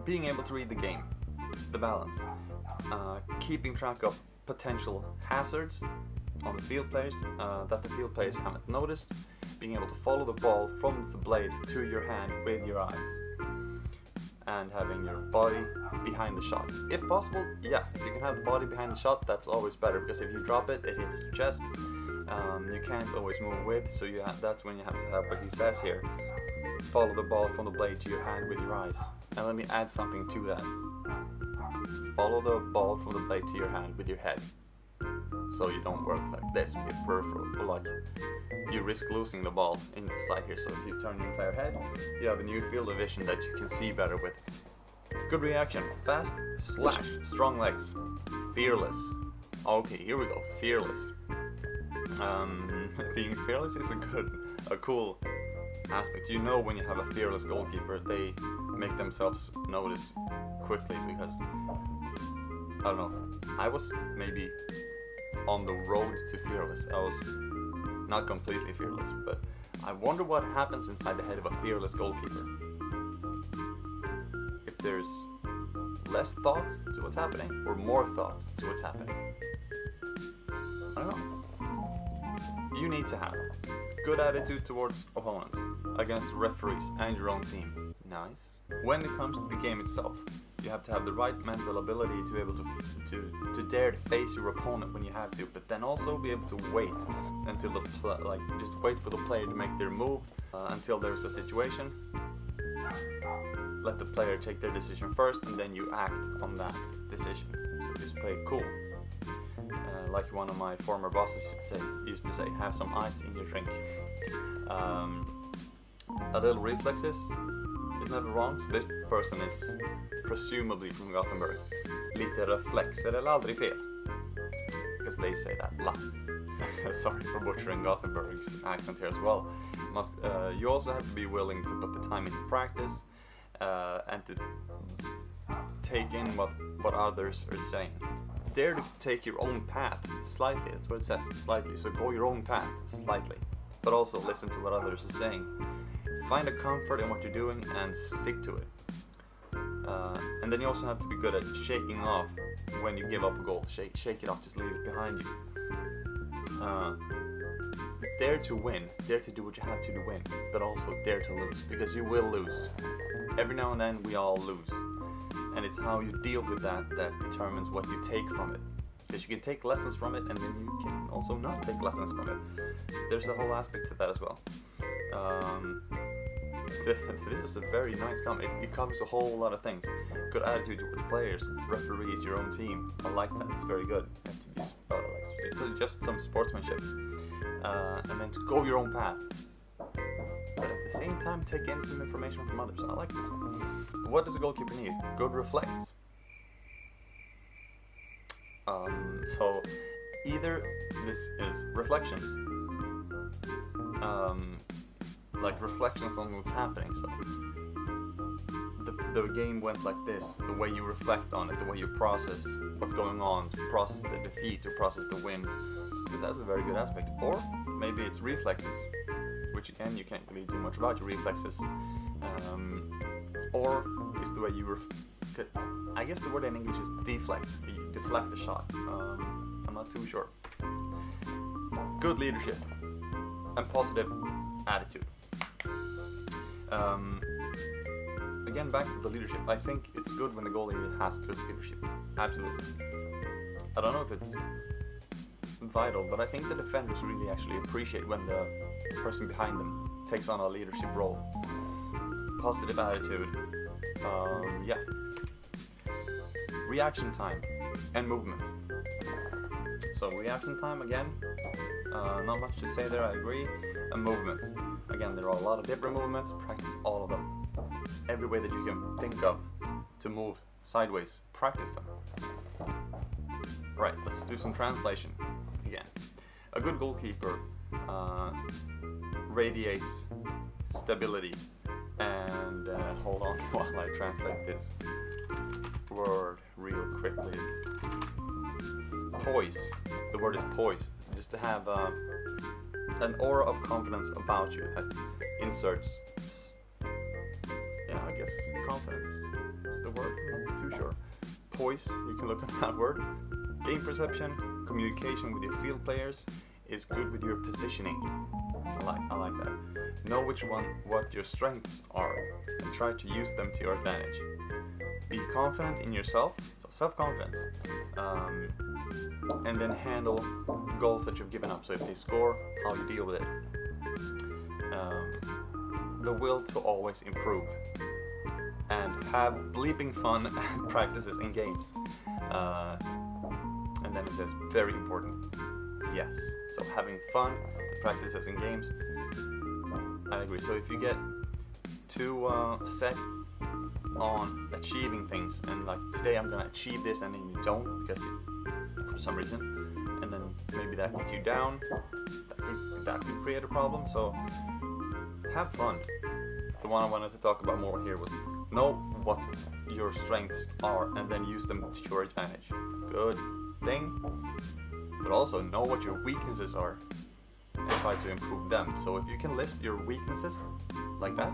being able to read the game, the balance, keeping track of potential hazards on the field players that the field players haven't noticed, being able to follow the ball from the blade to your hand with your eyes, and having your body behind the shot. If possible, yeah, if you can have the body behind the shot, that's always better, because if you drop it, it hits your chest. You can't always move with, so that's when you have to have what he says here. Follow the ball from the blade to your hand with your eyes. And let me add something to that. Follow the ball from the blade to your hand with your head. So you don't work like this with your peripheral, but like you risk losing the ball inside here. So if you turn your entire head, you have a new field of vision that you can see better with. Good reaction, fast, slash, strong legs, fearless. Okay, here we go, fearless. Being fearless is a cool aspect. You know, when you have a fearless goalkeeper, they make themselves noticed quickly, because I don't know, I was maybe on the road to fearless. I was not completely fearless, but I wonder what happens inside the head of a fearless goalkeeper. If there's less thought to what's happening or more thought to what's happening. I don't know. You need to have good attitude towards opponents, against referees and your own team. Nice. When it comes to the game itself, you have to have the right mental ability to be able to dare to face your opponent when you have to, but then also be able to wait until just wait for the player to make their move until there's a situation. Let the player take their decision first, and then you act on that decision. So just play it cool. Like one of my former bosses used to say, have some ice in your drink. A little reflexes is never wrong, so this person is presumably from Gothenburg. Lite reflex är väl aldrig fel. Because they say that a lot. Sorry for butchering Gothenburg's accent here as well. You also have to be willing to put the time into practice and to take in what others are saying. Dare to take your own path slightly, that's what it says, slightly. So go your own path slightly, but also listen to what others are saying. Find a comfort in what you're doing and stick to it. And then you also have to be good at shaking off when you give up a goal. Shake it off, just leave it behind you. Dare to win, dare to do what you have to win, but also dare to lose, because you will lose. Every now and then we all lose. And it's how you deal with that determines what you take from it. Because you can take lessons from it, and then you can also not take lessons from it. There's a whole aspect to that as well. This is a very nice comment. It covers a whole lot of things. Good attitude towards players, referees, your own team. I like that. It's very good. It's just some sportsmanship. And then to go your own path. But at the same time, take in some information from others. I like this. What does a goalkeeper need? Good reflex. So either this is reflections, like reflections on what's happening. So the game went like this. The way you reflect on it, the way you process what's going on, to process the defeat, to process the win. Because that's a very good aspect. Or maybe it's reflexes, which again you can't really do much about your reflexes. Or is the way you I guess the word in English is deflect. You deflect the shot. I'm not too sure. Good leadership and positive attitude. Again, back to the leadership. I think it's good when the goalie has good leadership. Absolutely. I don't know if it's vital, but I think the defenders really actually appreciate when the person behind them takes on a leadership role. Positive attitude. Yeah. Reaction time and movement. So reaction time, again, not much to say there, I agree. And movement. Again, there are a lot of different movements. Practice all of them. Every way that you can think of to move sideways, practice them. Right, let's do some translation again. A good goalkeeper radiates stability and hold on while I translate this word real quickly. Poise. The word is poise. Just to have an aura of confidence about you that inserts, yeah, I guess confidence is the word. poise, you can look at that word. Game perception, communication with your field players is good with your positioning. I like that. Know what your strengths are and try to use them to your advantage. Be confident in yourself, so self-confidence, and then handle goals that you've given up. So if they score, how you deal with it. The will to always improve, and have bleeping fun at practices and games. And then it says, very important, yes. So having fun at practices and games, I agree. So if you get too set on achieving things, and like today I'm gonna achieve this, and then you don't because for some reason, and then maybe that gets you down, that could create a problem. So have fun. The one I wanted to talk about more here was know what your strengths are and then use them to your advantage. Good thing. But also know what your weaknesses are and try to improve them. So if you can list your weaknesses like that,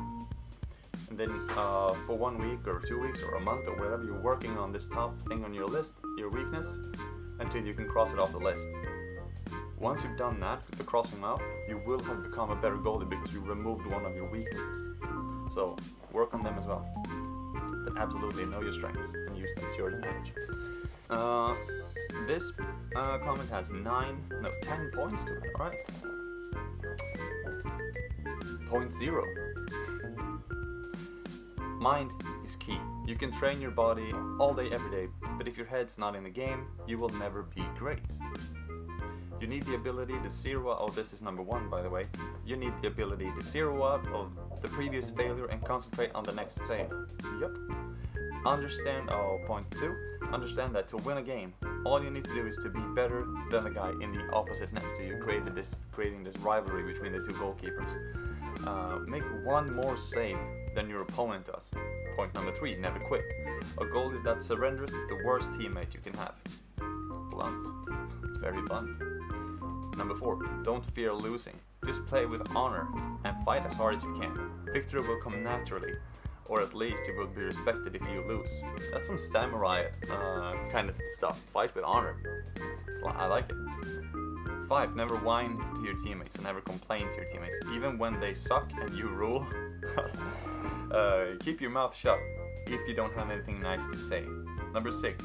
and then for 1 week or 2 weeks or a month or whatever, you're working on this top thing on your list, your weakness, until you can cross it off the list. Once you've done that, the crossing off, you will have become a better goalie because you removed one of your weaknesses. So work on them as well. But absolutely know your strengths and use them to your advantage. This comment has 10 points to it, alright? Point 0. Mind is key. You can train your body all day, every day, but if your head's not in the game, you will never be great. You need the ability to zero out, this is number 1 by the way, you need the ability to zero out of the previous failure and concentrate on the next save. Yep. Point 2, understand that to win a game, all you need to do is to be better than the guy in the opposite net. So you creating this rivalry between the two goalkeepers. Make one more save than your opponent does. Point number 3, never quit. A goalie that surrenders is the worst teammate you can have. Blunt. It's very blunt. Number 4, don't fear losing. Just play with honor and fight as hard as you can. Victory will come naturally, or at least you will be respected if you lose. That's some samurai kind of stuff. Fight with honor. I like it. 5, never whine to your teammates and never complain to your teammates, even when they suck and you rule. Keep your mouth shut if you don't have anything nice to say. Number 6,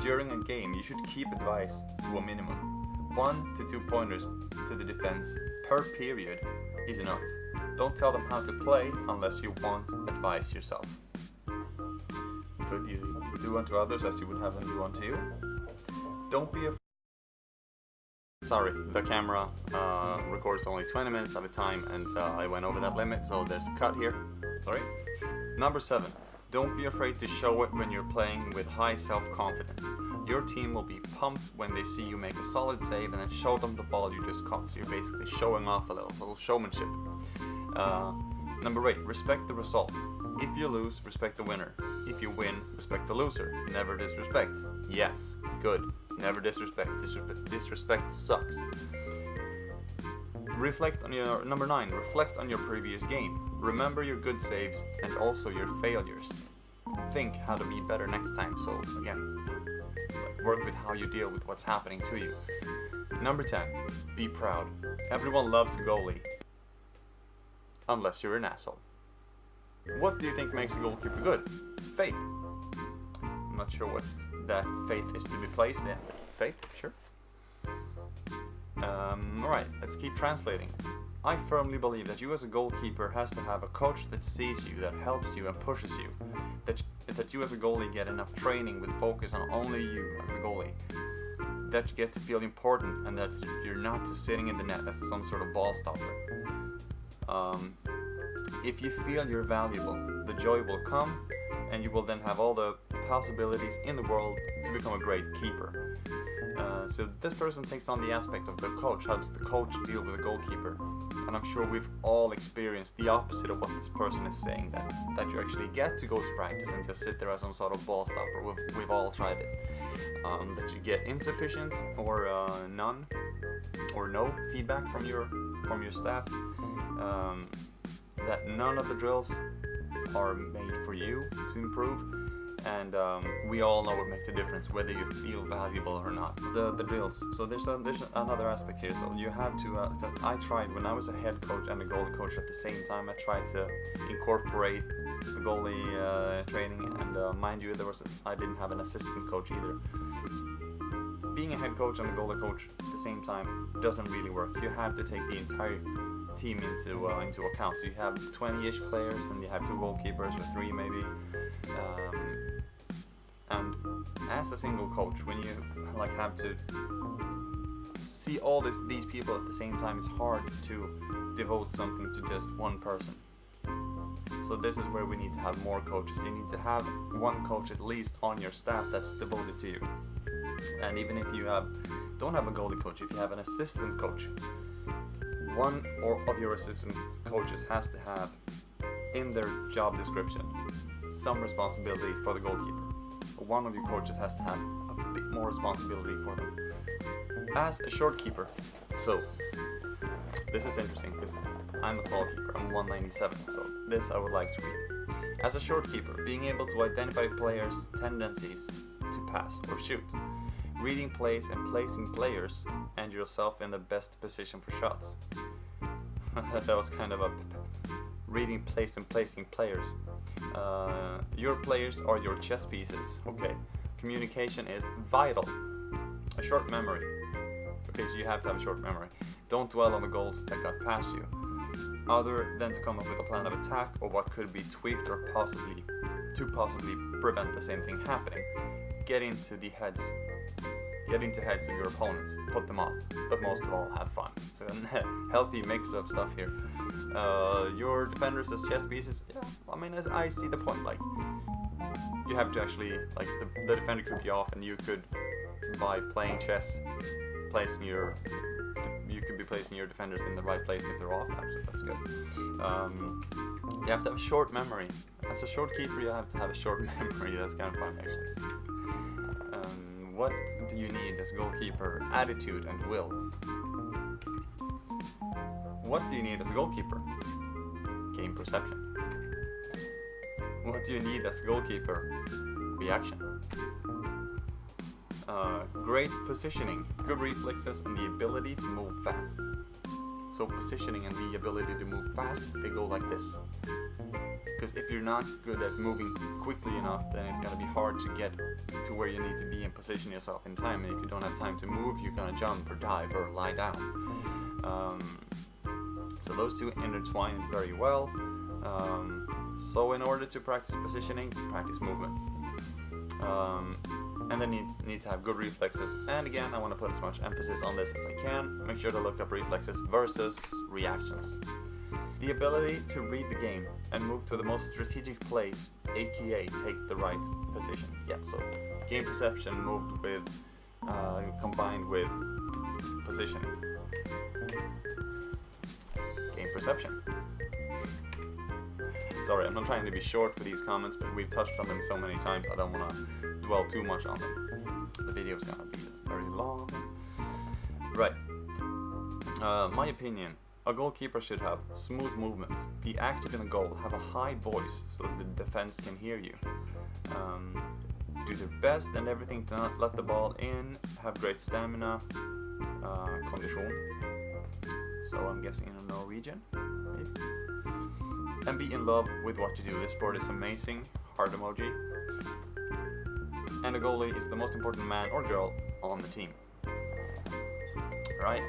during a game you should keep advice to a minimum. 1 to 2 pointers to the defense per period is enough. Don't tell them how to play unless you want advice yourself. Good, you do unto others as you would have them do unto you. Don't be afraid. Sorry, the camera records only 20 minutes at a time, and I went over that limit, so there's a cut here. Sorry. Number 7. Don't be afraid to show it when you're playing with high self-confidence. Your team will be pumped when they see you make a solid save and then show them the ball you just caught. So you're basically showing off a little showmanship. Number 8, respect the result. If you lose, respect the winner. If you win, respect the loser. Never disrespect. Yes, good. Never disrespect. Disrespect sucks. Number 9, reflect on your previous game. Remember your good saves and also your failures. Think how to be better next time. So again, work with how you deal with what's happening to you. Number 10, be proud. Everyone loves a goalie. Unless you're an asshole. What do you think makes a goalkeeper good? Faith. I'm not sure what that faith is to be placed in. Faith, sure. Alright, let's keep translating. I firmly believe that you as a goalkeeper has to have a coach that sees you, that helps you and pushes you. That you as a goalie get enough training with focus on only you as a goalie. That you get to feel important and that you're not just sitting in the net as some sort of ball stopper. If you feel you're valuable, the joy will come and you will then have all the possibilities in the world to become a great keeper. So this person takes on the aspect of the coach. How does the coach deal with a goalkeeper? And I'm sure we've all experienced the opposite of what this person is saying, that you actually get to go to practice and just sit there as some sort of ball stopper. We've all tried it. That you get insufficient or none or no feedback from your staff. That none of the drills are made for you to improve, and we all know what makes a difference, whether you feel valuable or not. The drills. So there's another aspect here. So you have to. I tried when I was a head coach and a goalie coach at the same time. I tried to incorporate the goalie training, and mind you, I didn't have an assistant coach either. Being a head coach and a goalie coach at the same time doesn't really work. You have to take the entire team into account. So you have 20-ish players, and you have 2 goalkeepers or 3 maybe. And as a single coach, when you have to see all these people at the same time, it's hard to devote something to just one person. So this is where we need to have more coaches. You need to have one coach at least on your staff that's devoted to you. And even if you don't have a goalie coach, if you have an assistant coach, one of your assistant coaches has to have in their job description some responsibility for the goalkeeper. One of your coaches has to have a bit more responsibility for them. As a short keeper, so this is interesting because I'm a tall keeper, I'm 197, so this I would like to read. As a short keeper, being able to identify players' tendencies to pass or shoot, reading plays and placing players and yourself in the best position for shots. That was kind of a reading plays and placing players. Your players are your chess pieces. Okay. Communication is vital. A short memory. Okay, so you have to have a short memory. Don't dwell on the goals that got past you, other than to come up with a plan of attack or what could be tweaked or possibly prevent the same thing happening. Get into heads of your opponents, put them off, but most of all, have fun. It's a healthy mix of stuff here. Your defenders as chess pieces, yeah, I mean, I see the point. Like, you have to actually, like, the defender could be off, and you could, by playing chess, you could be placing your defenders in the right place if they're off. Actually, that's good. You have to have a short memory. As a short keeper, you have to have a short memory. That's kind of fun, actually. What do you need as a goalkeeper? Attitude and will. What do you need as a goalkeeper? Game perception. What do you need as a goalkeeper? Reaction. Great positioning, good reflexes, and the ability to move fast. So positioning and the ability to move fast, they go like this. Because if you're not good at moving quickly enough, then it's going to be hard to get to where you need to be and position yourself in time. And if you don't have time to move, you're going to jump or dive or lie down. So those two intertwine very well. So in order to practice positioning, practice movements. And then you need to have good reflexes. And again, I want to put as much emphasis on this as I can. Make sure to look up reflexes versus reactions. The ability to read the game and move to the most strategic place, aka take the right position. Yeah, so game perception combined with positioning. Game perception. Sorry, I'm not trying to be short for these comments, but we've touched on them so many times, I don't want to dwell too much on them. The video's gonna be very long. Right. My opinion. A goalkeeper should have smooth movement, be active in the goal, have a high voice so that the defense can hear you. Do their best and everything to not let the ball in, have great stamina, condition. So I'm guessing in Norwegian, maybe. And be in love with what you do. This sport is amazing, heart emoji. And a goalie is the most important man or girl on the team. Right?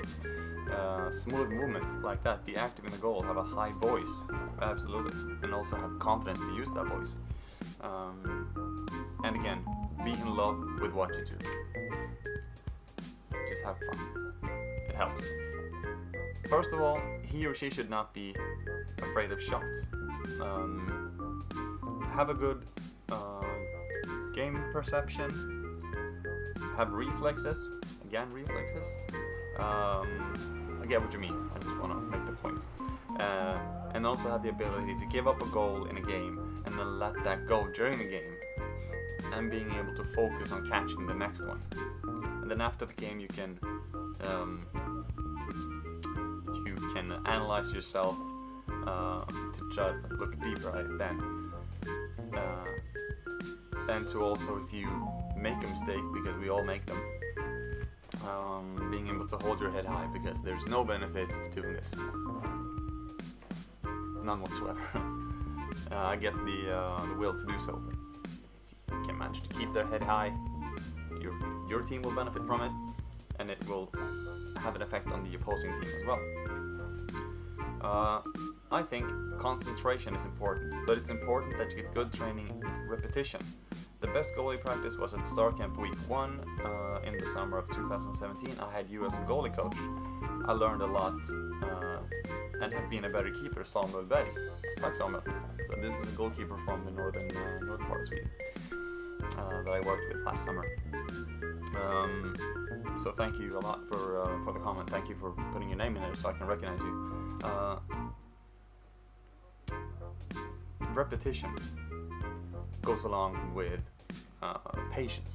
Smooth movement like that, be active in the goal, have a high voice, absolutely, and also have confidence to use that voice. And again, be in love with what you do. Just have fun. It helps. First of all, he or she should not be afraid of shots. Have a good game perception, have reflexes, again reflexes. I get what you mean, I just want to make the point. And also have the ability to give up a goal in a game and then let that go during the game, and being able to focus on catching the next one. And then after the game you can analyze yourself to try to look deeper at it then. then to also, if you make a mistake, because we all make them, being able to hold your head high, because there's no benefit to doing this, none whatsoever. I get the will to do so. If you can manage to keep their head high, your team will benefit from it, and it will have an effect on the opposing team as well. I think concentration is important, but it's important that you get good training and repetition. The best goalie practice was at Star Camp Week 1 in the summer of 2017. I had you as a goalie coach. I learned a lot and have been a better keeper, Samuel Berg. Tack Samuel. So this is a goalkeeper from the northern part of Sweden that I worked with last summer. So thank you a lot for the comment. Thank you for putting your name in there so I can recognize you. Repetition goes along with patience.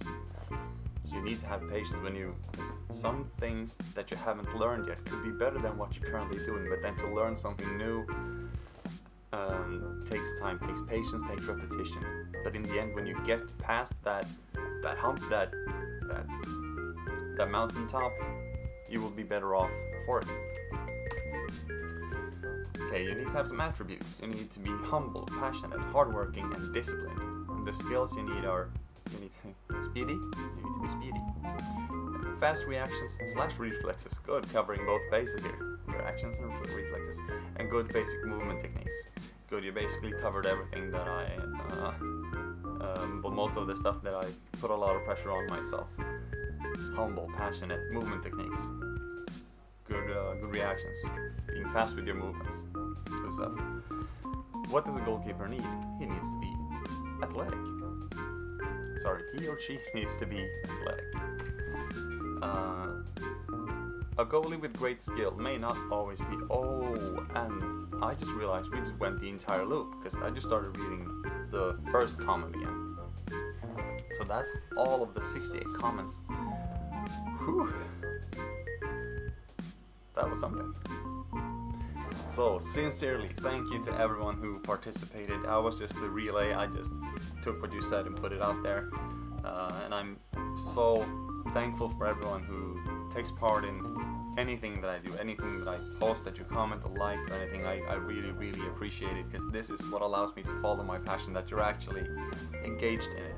So you need to have patience when some things that you haven't learned yet could be better than what you're currently doing, but then to learn something new takes time, takes patience, takes repetition. But in the end, when you get past that hump, that mountaintop, you will be better off for it. Okay, you need to have some attributes. You need to be humble, passionate, hardworking, and disciplined. And the skills you need are, you need to be speedy. Fast reactions / reflexes. Good, covering both bases here. Reactions and reflexes. And good basic movement techniques. Good, you basically covered everything that but most of the stuff that I put a lot of pressure on myself. Humble, passionate, movement techniques. Good reactions. Being fast with your movements. Good stuff. What does a goalkeeper need? He needs to be athletic. Sorry, he or she needs to be athletic. A goalie with great skill may not always be. And I just realized we just went the entire loop because I just started reading the first comment again. So that's all of the 68 comments. Whew. That was something. So, sincerely, thank you to everyone who participated. I was just the relay. I just took what you said and put it out there. And I'm so thankful for everyone who takes part in anything that I do, anything that I post, that you comment or like or anything. I really, really appreciate it, because this is what allows me to follow my passion, that you're actually engaged in it.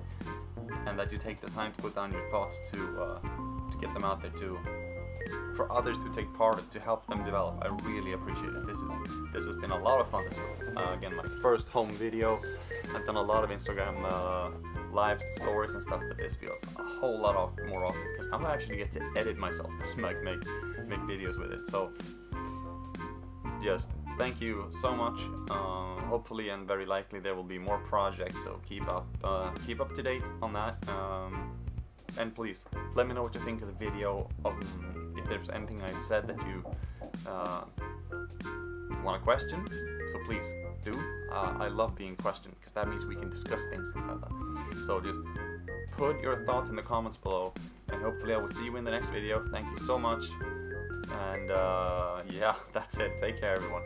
And that you take the time to put down your thoughts to get them out there for others to take part of, to help them develop. I really appreciate it. This has been a lot of fun this week. Again, my first home video. I've done a lot of Instagram live stories and stuff, but this feels a whole lot more often, because now I actually get to edit myself, make videos with it. So just thank you so much. Hopefully and very likely there will be more projects, so keep up to date on that. And please let me know what you think of the video. If there's anything I said that you want to question, so please do. I love being questioned, because that means we can discuss things. So just put your thoughts in the comments below, and hopefully I will see you in the next video. Thank you so much, and yeah, that's it. Take care, everyone.